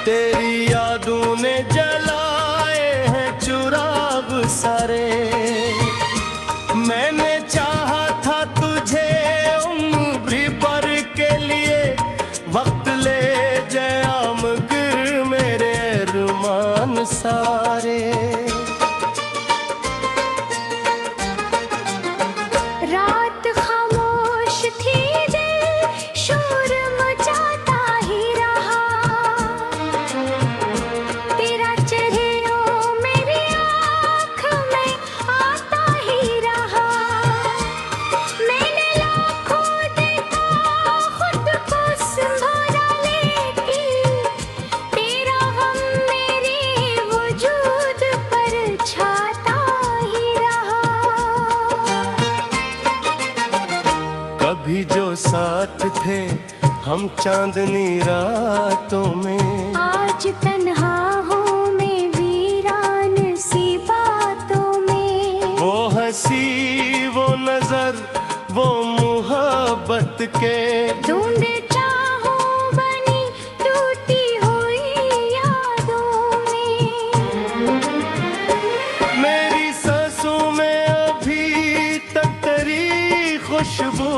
तेरी यादों ने जलाए हैं चिराग सारे। मैंने चाहा था तुझे उम्र भर के लिए, वक्त ले जाया मगर मेरे अरमान सारे। रात खामोश थी, दिल शोर मचाता ही रहा। तेरा चेहरा मेरी आँख में आता ही रहा। मैंने लाखों देखा खुद को संभाला, लेकिन तेरा गम मेरे वजूद पर छाता ही रहा। कभी जो साथ थे हम चांदनी रातों में, आज तन्हा हूँ मैं वीरान सी बातों में। वो हंसी वो नजर वो मोहब्बत के ढूंढे चाहूँ बनी टूटी हुई यादों में। मेरी सांसों में अभी तक तेरी खुशबू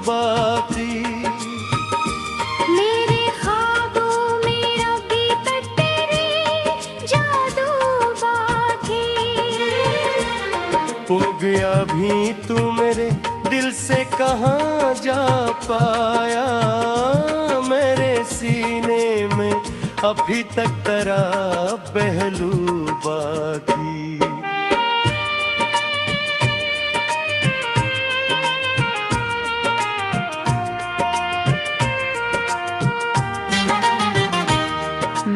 बाकी। मेरे ख्वाबों में अभी तक तेरे जादू बाकी। हो गया भी तू मेरे दिल से कहाँ जा पाया। मेरे सीने में अभी तक तेरा पहलू बाकी।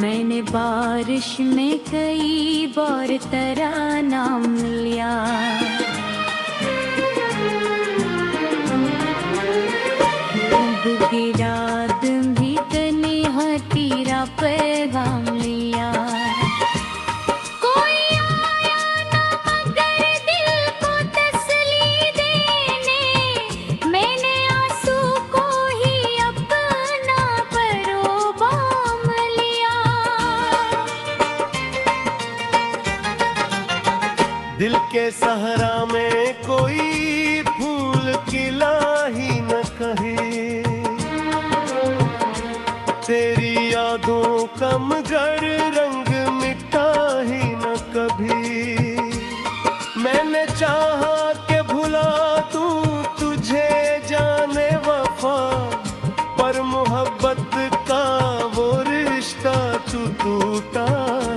मैंने बारिश में कई बार तेरा नाम लिया। डूबी रात भी तन्हा तेरा पैगाम लिया। कोई आया ना मगर दिल को तसल्ली देने, मैंने आंसू को ही अपना परोबाम लिया। दिल के सहरा में कोई फूल खिला ही न कहे। तेरी यादों का मगर रंग मिटा ही न कभी। मैंने चाहा के भुला दूं तुझे जाने वफा, पर मोहब्बत का वो रिश्ता तू टूटा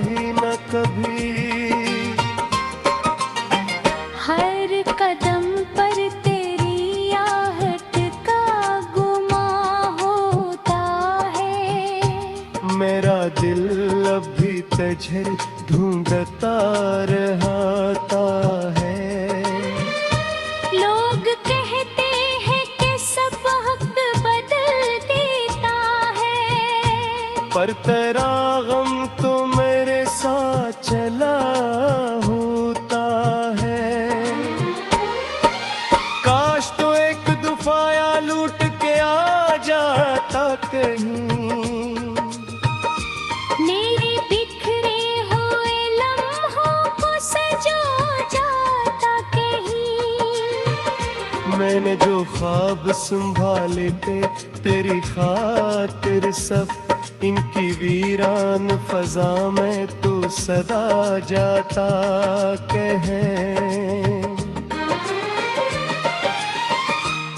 ही न कभी। हर कदम पर तेरी आहट का गुमा होता है। मेरा दिल अभी तुझे ढूंढता रहता है। लोग कहते हैं कि सब वक्त बदल देता है, पर तेरा गम तो मेरे साथ चला होता है। काश तो एक दुफाया लूट के आ जाता कहीं। मेरे बिखरे हुए लम्हों को सजो जाता कहीं। मैंने जो ख्वाब संभाले थे तेरी खातिर, सब इनकी वीरान फजा में तू सदा जाता कहे।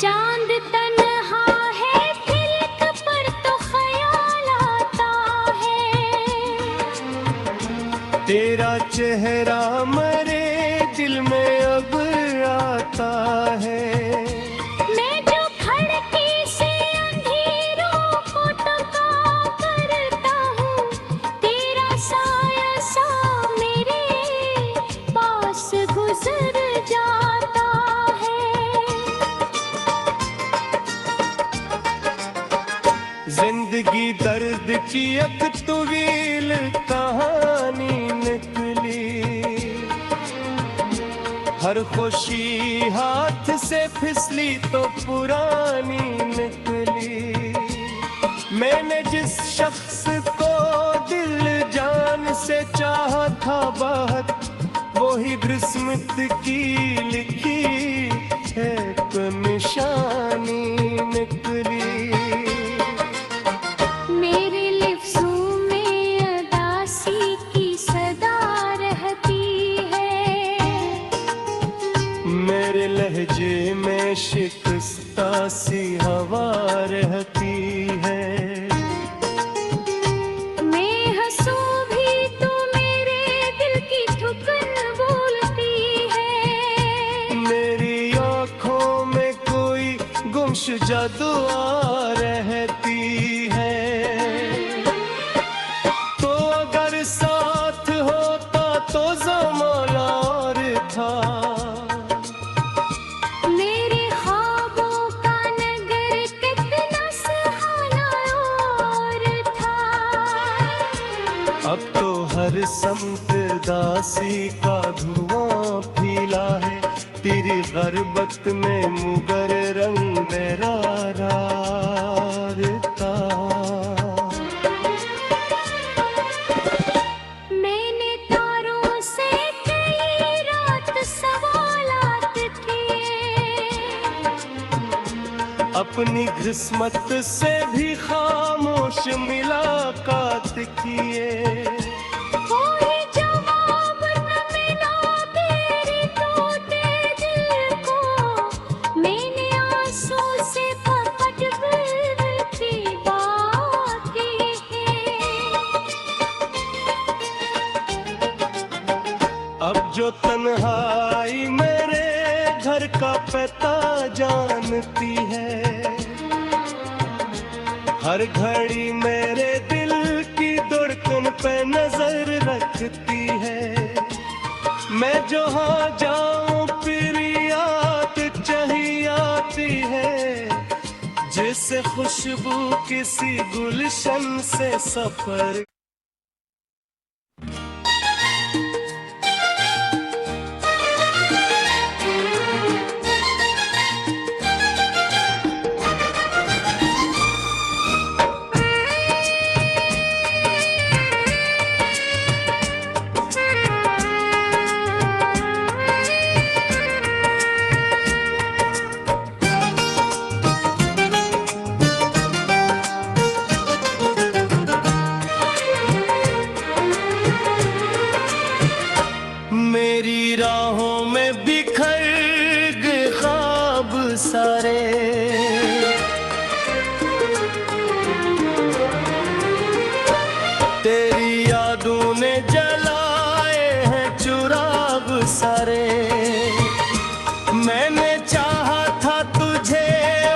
चांद तन्हा है तिलक पर तो ख्याल आता है। तेरा चेहरा मेरे दिल में अब आता है। मैं जो खिड़की से अंधेरों को टका करता हूँ, तेरा साया सा मेरे पास गुजर जाता है। जिंदगी दर्द की एक तवील कहानी निकली। हर खुशी हाथ से फिसली तो पुरानी निकली। मैंने जिस शख्स को दिल बाहर वो ही ग्रीष्मित की लिखी एक निशानी निकली। मेरे लिफ्ज़ों में उदासी की सदा रहती है, मेरे लहजे में शिकस्ता सी हवा रहती है। मैं हंसूं भी तो मेरे दिल की ठुकन बोलती है। मेरी आँखों में कोई गुमशुदा दुआ रहती है। तो अगर साथ होता तो ज़माना और था। मेरे ख्वाबों का नगर कितना सुहाना और था। अब तो हर समत दासी का धुआं फैला है, तेरी गुर्बत में मुगर रंग बेरारता। मैंने तारों से कई रात सवालात किए, अपनी किस्मत से भी खामोश मुलाकात किए। कोई जवाब न मिला तेरे टूटे दिल को। मैंने आंसू से कपट दिल की बात की है। अब जो तन्हाई मेरे घर का पता जानती है, हर घड़ी मेरे दिल की धड़कन पे नजर रखती है। मैं जहाँ जाऊं फिर याद चाहिए आती है, जैसे खुशबू किसी गुलशन से सफर। मेरी राहों में बिखर गए ख्वाब सारे, तेरी यादों ने जलाए हैं चिराग सारे। मैंने चाहा था तुझे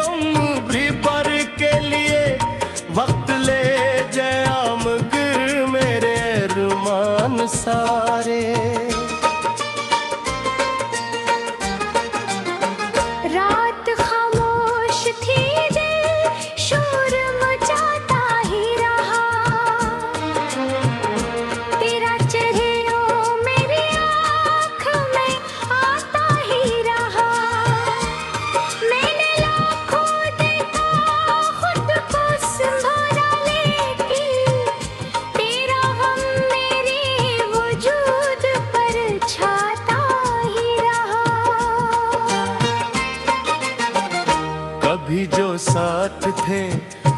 उम्र भर के लिए, वक्त ले जाया मगर मेरे अरमान सारे। रात खामोश थी, दिल शोर मचाता ही रहा। तेरा चेहरा मेरी आँख में आता ही रहा। मैंने लाखों देखा खुद को संभाला, लेकिन तेरा गम मेरे वजूद पर छाता ही रहा। कभी जो साथ थे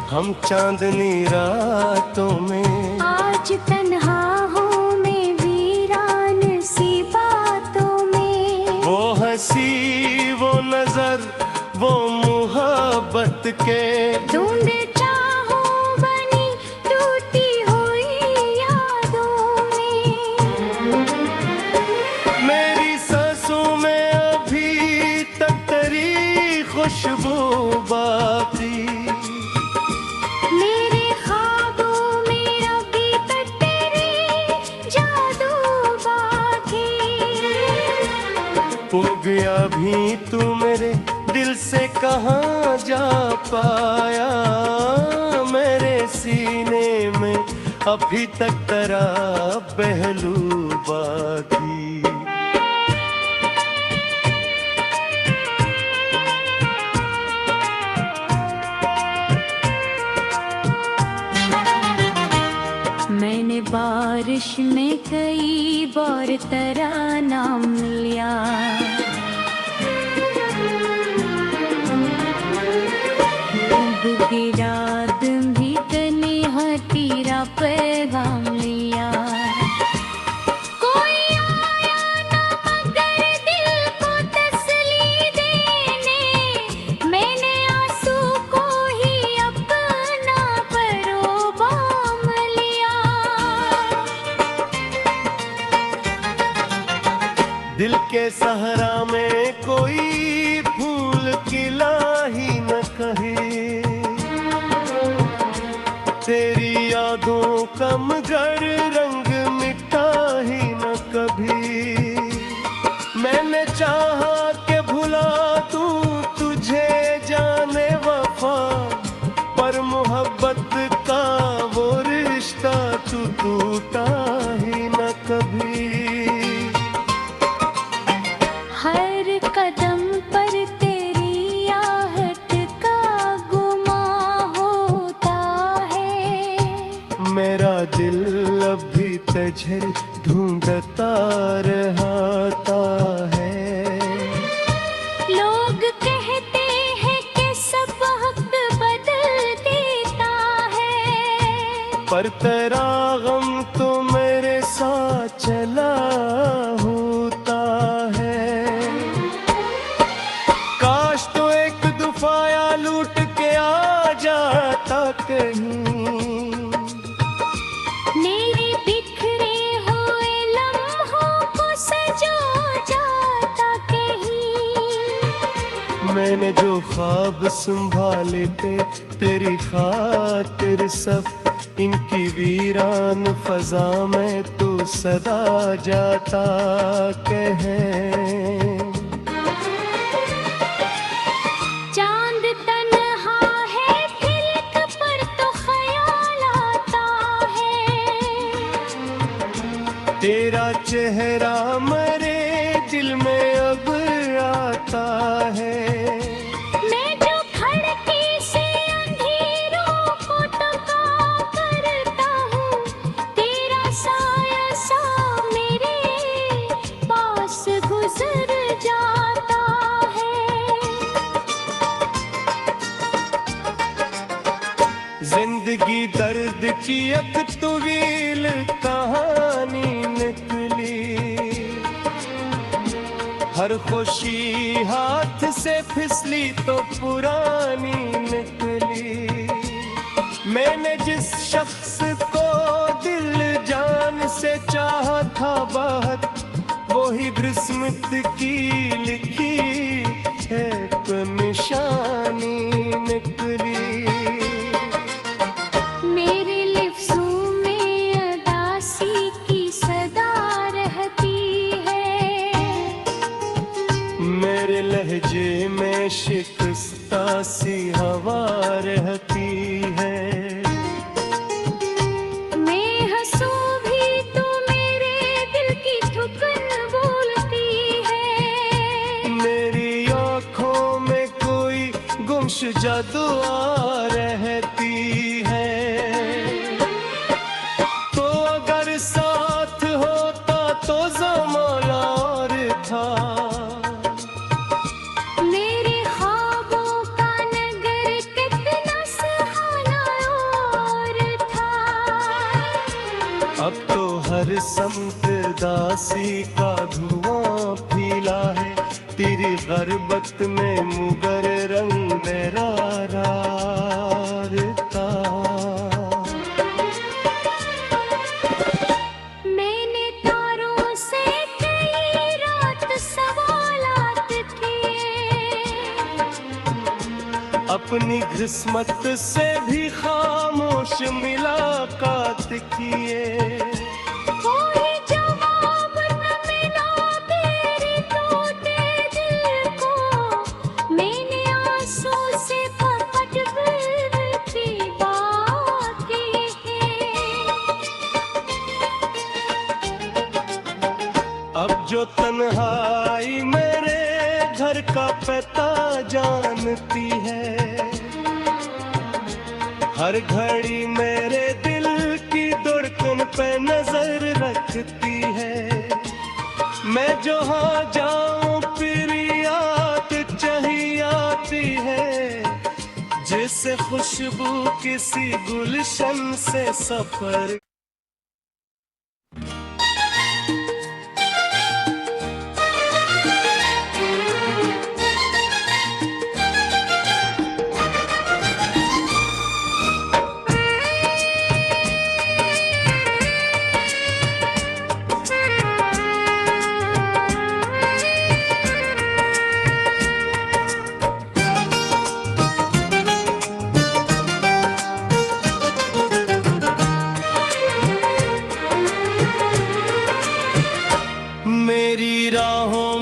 हम चांदनी रातों में, आज तन्हा हूँ मैं वीरान सी बातों में। वो हंसी वो नजर वो मोहब्बत के ढूंढे चाहूँ बनी टूटी हुई यादों में। मेरी सांसों में अभी तक तेरी खुशबू बाकी। मेरे ख्वाबों में अभी तक तेरे जादू बाकी। हो गया भी तू मेरे दिल से कहाँ जा पाया, मेरे सीने में अभी तक तेरा पहलू बाकी। मैंने मैंने बारिश में कई बार तेरा नाम लिया, डूबती रात भी तन्हा तेरा पैगाम लिया। कोई आया ना मगर दिल को तसल्ली देने, मैंने आंसू को ही अपना परोबाम लिया। दिल के सहरा में कोई फूल खिला ही न कहे, तेरी यादों का मगर रंग मिटा ही न कभी। मैंने चाहा कि भुला दूं तुझे जाने वफा, पर मोहब्बत का वो रिश्ता तू टूटा ही न कभी। हर कदम पर तेरी आहट का गुमा होता है, मेरा दिल अभी तुझे ढूंढता रहता है। लोग कहते हैं कि सब वक्त बदल देता है, पर तेरा गम तो मेरे साथ चला होता है। काश तो एक दुफाया लूट के आ जाता कहीं, मेरे बिखरे हुए लम्हों को सजो जाता कहीं। मैंने जो ख्वाब संभाले थे तेरी खातिर सब, इनकी वीरान फजा में तू सदा जाता कहे। चांद तन्हा है खिलक पर तो ख्याल आता है, तेरा चेहरा मेरे दिल में अब आता है। मैं जो खिड़की से अंधेरों को तका करता हूँ, तेरा साया सा मेरे पास गुजर जाता है। जिंदगी दर्द की एक तवील कहानी निकली, हर खुशी हाथ से फिसली तो पुरानी निकली। मैंने जिस शख्स को दिल जान से चाहा था बहुत, वही किस्मत की लिखी एक निशानी निकली। मेरे लिफ्ज़ों में अदासी की सदा रहती है, मेरे लहजे में शिकस्ता सी हवा रहती है। मैं हंसूं भी तो मेरे दिल की ठुकन बोलती है। मेरी आँखों में कोई गुमशुदा दुआ रहती है। तो अगर साथ होता तो ज़माना और था, मेरे ख्वाबों का नगर कितना सुहाना और था। अब तो हर समत दासी का धुआं फैला है, तेरी गरबत में मुगर रंग मेरा रारता। मैंने तारों से कई रात सवालात किए, अपनी किस्मत से भी खामोश मुलाकात किए। कोई जवाब न मिला तेरे टूटे दिल को, मैंने आंसू से पपट फिरती बात की है। अब जो तन्हाई मेरे घर का पता जानती है, हर घड़ी मेरे दिल की धड़कन पे रखती है। मैं जहाँ जाऊं फिर याद चाहिए आती है, जैसे खुशबू किसी गुलशन से सफर। मेरी राहों